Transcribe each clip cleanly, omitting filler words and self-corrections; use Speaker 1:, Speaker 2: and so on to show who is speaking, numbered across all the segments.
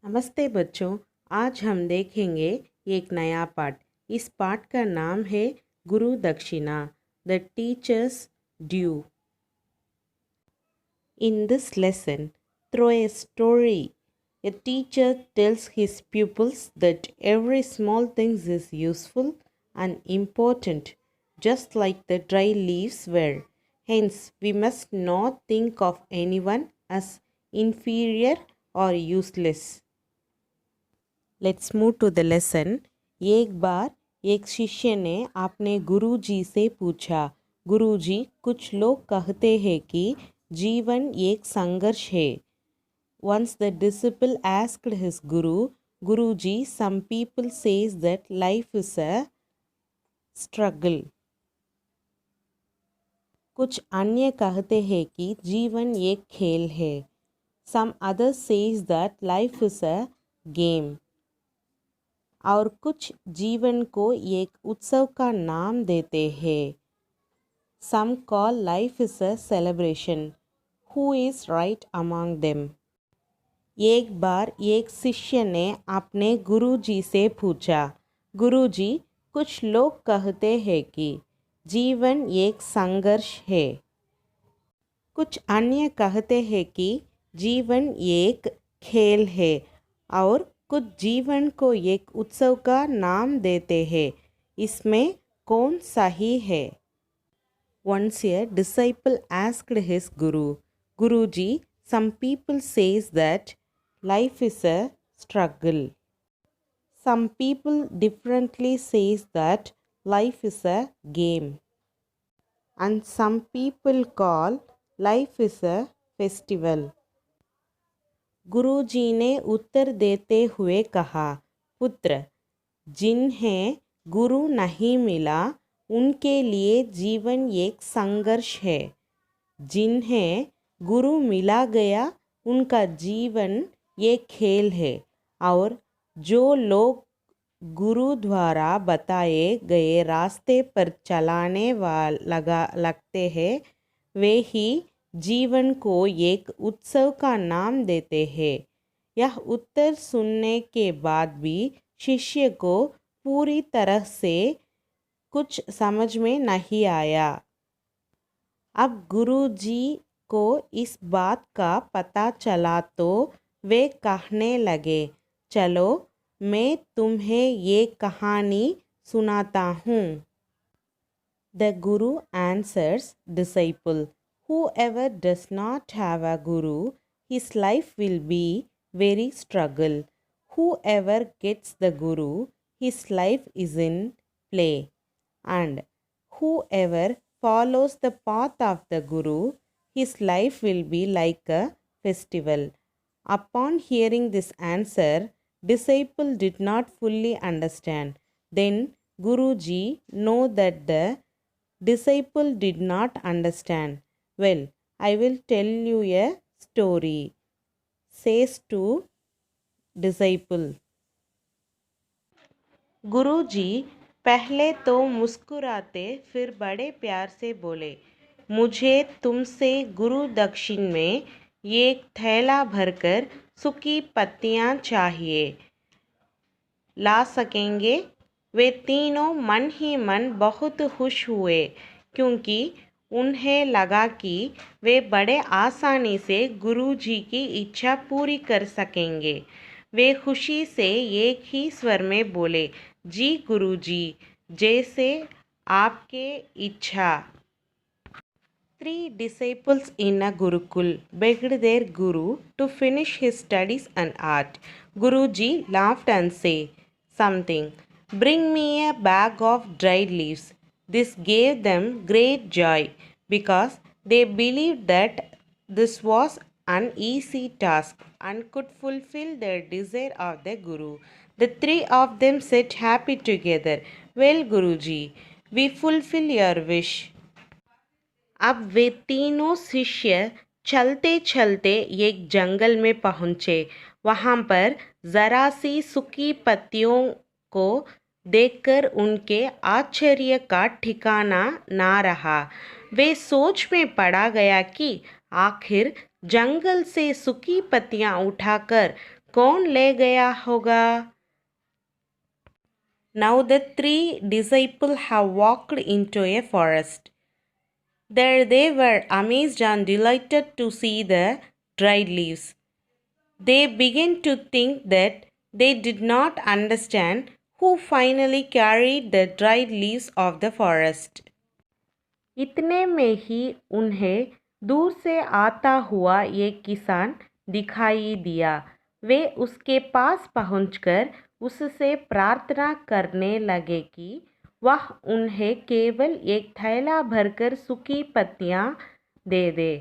Speaker 1: नमस्ते बच्चों। आज हम देखेंगे एक नया पाठ। इस पाठ का नाम है गुरु दक्षिणा, the teachers due. In this lesson, through a story, a teacher tells his pupils that every small thing is useful and important, just like the dry leaves were. Hence, we must not think of anyone as inferior or useless. Let's move to the lesson. एक बार एक शिष्य ने अपने गुरुजी से पूछा, गुरुजी, कुछ लोग कहते हैं कि जीवन एक संघर्ष है। Once the disciple asked his guru, Guruji, some people says that life is a struggle. कुछ अन्य कहते हैं कि जीवन एक खेल है। Some others says that life is a game. और कुछ जीवन को एक उत्सव का नाम देते हैं। Some call life is a celebration. Who is right among them? एक बार एक शिष्य ने अपने गुरुजी से पूछा, गुरुजी, कुछ लोग कहते हैं कि जीवन एक संघर्ष है। कुछ अन्य कहते हैं कि जीवन एक खेल है और कुछ जीवन को एक उत्सव का नाम देते हैं। इसमें कौन सही है? Once a disciple asked his guru, Guruji, some people says that life is a struggle. Some people differently says that life is a game. And some people call life is a festival. गुरुजी ने उत्तर देते हुए कहा, पुत्र, जिन्हें गुरु नहीं मिला उनके लिए जीवन एक संघर्ष है। जिन्हें गुरु मिला गया उनका जीवन एक खेल है। और जो लोग गुरु द्वारा बताए गए रास्ते पर चलाने लगते हैं वे ही जीवन को एक उत्सव का नाम देते हैं। यह उत्तर सुनने के बाद भी शिष्य को पूरी तरह से कुछ समझ में नहीं आया। अब गुरुजी को इस बात का पता चला तो वे कहने लगे, चलो मैं तुम्हें ये कहानी सुनाता हूँ। The Guru answers disciple, whoever does not have a guru, his life will be very struggle. Whoever gets the guru, his life is in play. And whoever follows the path of the guru, his life will be like a festival. Upon hearing this answer, disciple did not fully understand. Then Guruji know that the disciple did not understand. Well, I will tell you a story, says to disciple. गुरुजी पहले तो मुस्कुराते फिर बड़े प्यार से बोले, मुझे तुमसे गुरु दक्षिण में एक थैला भरकर सूखी पत्तियाँ चाहिए। ला सकेंगे? वे तीनों मन ही मन बहुत खुश हुए क्योंकि उन्हें लगा कि वे बड़े आसानी से गुरुजी की इच्छा पूरी कर सकेंगे। वे खुशी से एक ही स्वर में बोले, जी गुरुजी, जैसे आपके इच्छा। 3 disciples in a Gurukul begged their guru to finish his studies and art. Guruji laughed and said something, bring me a bag of dried leaves. This gave them great joy because they believed that this was an easy task and could fulfill their desire of the Guru. The 3 of them said happy together, well Guruji, we fulfill your wish. अब वे तीनों शिष्य चलते चलते एक जंगल में पहुँचे। वहाँ पर ज़रा सी सूखी पत्तियों को देखकर उनके आश्चर्य का ठिकाना ना रहा। वे सोच में पड़ा गया कि आखिर जंगल से सूखी पत्तियां उठाकर कौन ले गया होगा? Now the three disciples have walked into a forest. There they were amazed and delighted to see the dried leaves. They began to think that they did not understand who finally carried the dried leaves of the forest. इतने में ही उन्हें दूर से आता हुआ एक किसान दिखाई दिया। वे उसके पास पहुंचकर उससे प्रार्थना करने लगे कि वह उन्हें केवल एक थैला भरकर सूखी पत्तियां दे दे।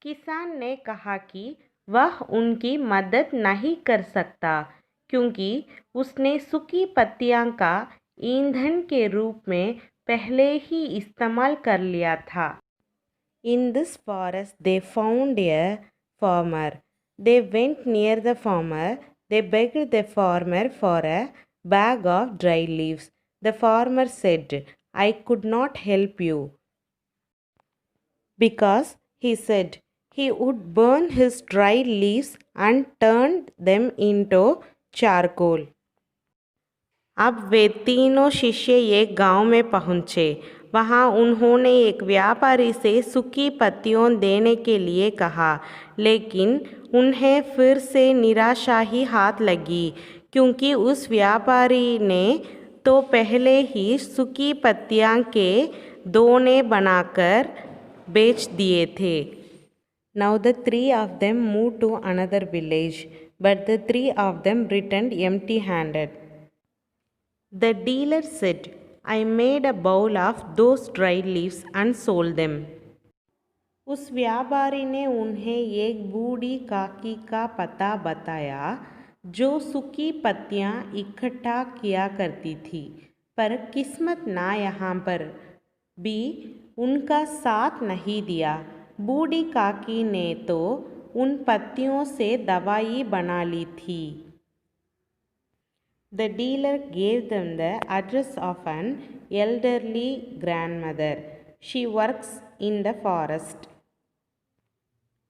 Speaker 1: किसान ने कहा कि वह उनकी मदद नहीं कर सकता क्योंकि उसने सूखी पत्तियां का ईंधन के रूप में पहले ही इस्तेमाल कर लिया था। In this forest they found a farmer. They went near the farmer. They begged the farmer for a bag of dry leaves. The farmer said, I could not help you. Because, he said, he would burn his dried leaves and turn them into charcoal. अब वे तीनों शिष्य एक गांव में पहुँचे। वहाँ उन्होंने एक व्यापारी से सूखी पत्तियों देने के लिए कहा, लेकिन उन्हें फिर से निराशा ही हाथ लगी क्योंकि उस व्यापारी ने तो पहले ही सूखी पत्तियां के दोने बनाकर बेच दिए थे। Now the three of them moved to another village, but the three of them returned empty-handed. The dealer said, I made a bowl of those dried leaves and sold them. उस व्यापारी ने उन्हें एक बूढ़ी काकी का पता बताया जो सूखी पत्तियां इकट्ठा किया करती थी, पर किस्मत ना यहाँ पर भी उनका साथ नहीं दिया। बूढ़ी काकी ने तो उन पत्तियों से दवाई बना ली थी। The dealer gave them the address of an elderly grandmother. She works in the forest.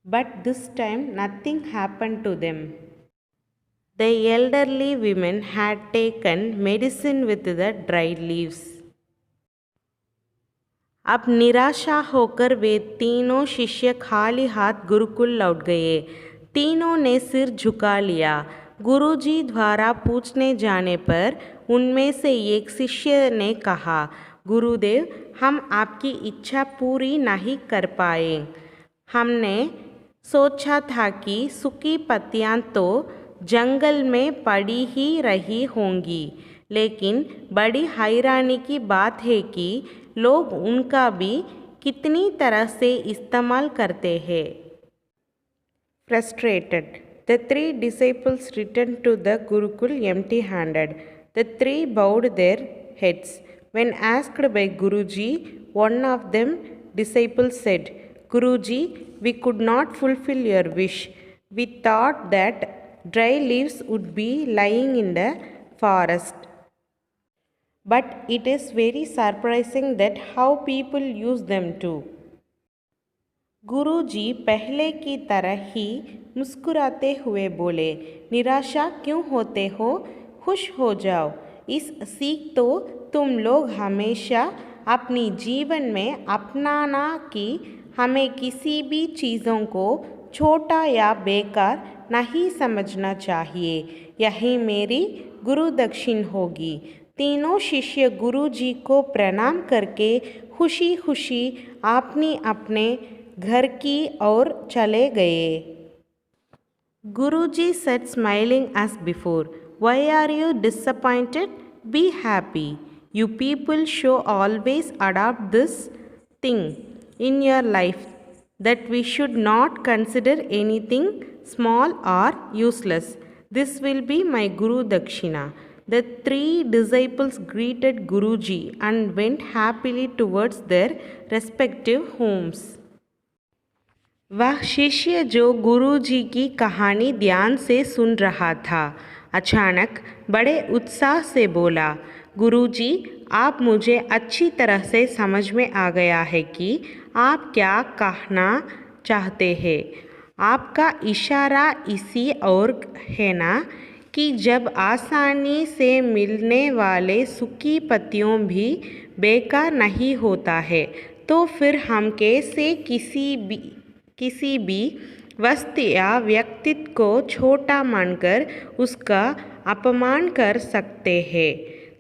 Speaker 1: But this time nothing happened to them. The elderly women had taken medicine with the dried leaves. अब निराशा होकर वे तीनों शिष्य खाली हाथ गुरुकुल लौट गए। तीनों ने सिर झुका लिया। गुरुजी द्वारा पूछने जाने पर उनमें से एक शिष्य ने कहा, गुरुदेव, हम आपकी इच्छा पूरी नहीं कर पाए। हमने सोचा था कि सूखी पत्तियां तो जंगल में पड़ी ही रही होंगी, लेकिन बड़ी हैरानी की बात है कि लोग उनका भी कितनी तरह से इस्तेमाल करते हैं। Frustrated, the three disciples returned to the Gurukul empty-handed. The three bowed their heads. When asked by Guruji, one of them disciples said, Guruji, we could not fulfill your wish. We thought that dry leaves would be lying in the forest. But it is very surprising that how people use them too. गुरुजी पहले की तरह ही मुस्कुराते हुए बोले, निराशा क्यों होते हो, खुश हो जाओ। इस सीख तो तुम लोग हमेशा अपनी जीवन में अपनाना कि हमें किसी भी चीज़ों को छोटा या बेकार नहीं समझना चाहिए। यही मेरी गुरु दक्षिण होगी। तीनों शिष्य गुरुजी को प्रणाम करके खुशी खुशी अपने अपने घर की ओर चले गए। Guruji said, smiling as before, why are you disappointed? Be happy. You people should always adopt this thing in your life, that we should not consider anything small or useless. This will be my Guru Dakshina. The three disciples greeted Guruji and went happily towards their respective homes. वह शिष्य जो गुरुजी की कहानी ध्यान से सुन रहा था, अचानक बड़े उत्साह से बोला, गुरुजी, आप मुझे अच्छी तरह से समझ में आ गया है कि आप क्या कहना चाहते हैं। आपका इशारा इसी ओर है ना कि जब आसानी से मिलने वाले सूखी पत्तियों भी बेकार नहीं होता है तो फिर हम कैसे किसी भी वस्तु या व्यक्तित्व को छोटा मानकर उसका अपमान कर सकते हैं।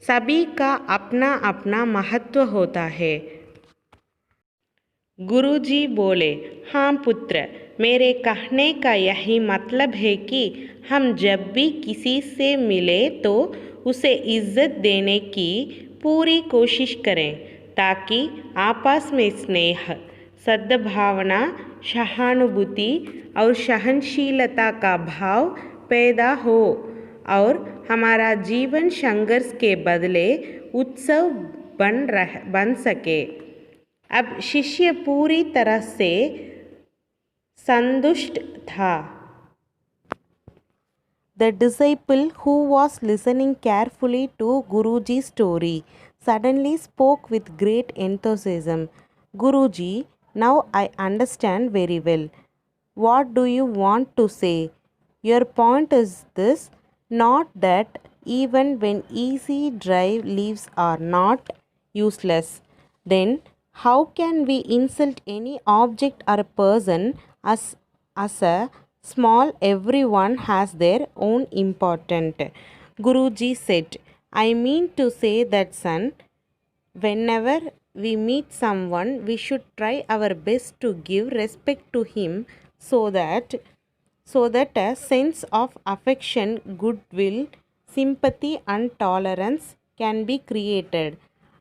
Speaker 1: सभी का अपना अपना महत्व होता है। गुरुजी बोले, हाँ पुत्र, मेरे कहने का यही मतलब है कि हम जब भी किसी से मिले तो उसे इज्जत देने की पूरी कोशिश करें ताकि आपस में स्नेह, सद्भावना, सहानुभूति और सहनशीलता का भाव पैदा हो और हमारा जीवन संघर्ष के बदले उत्सव बन सके। अब शिष्य पूरी तरह से संतुष्ट था। The disciple who was listening carefully to Guruji's story suddenly spoke with great enthusiasm. Guruji, now I understand very well. What do you want to say? Your point is this, not that even when easy drive leaves are not useless. Then how can we insult any object or a person as a small? Everyone has their own important. Guruji said, I mean to say that son, whenever we meet someone, we should try our best to give respect to him so that a sense of affection, goodwill, sympathy, and tolerance can be created,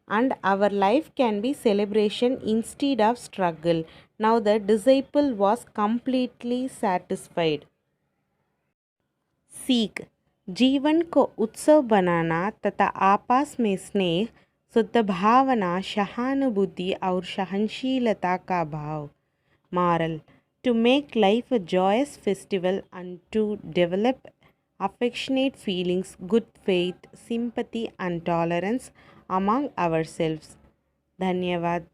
Speaker 1: and our life can be celebration instead of struggle. Now the disciple was completely satisfied. सीख, जीवन को उत्सव बनाना तथा आपस में स्नेह, सद्भावना, सहानुभूति और सहनशीलता का भाव। Moral, to make life a joyous festival and to develop affectionate feelings, good faith, sympathy and tolerance among ourselves. धन्यवाद।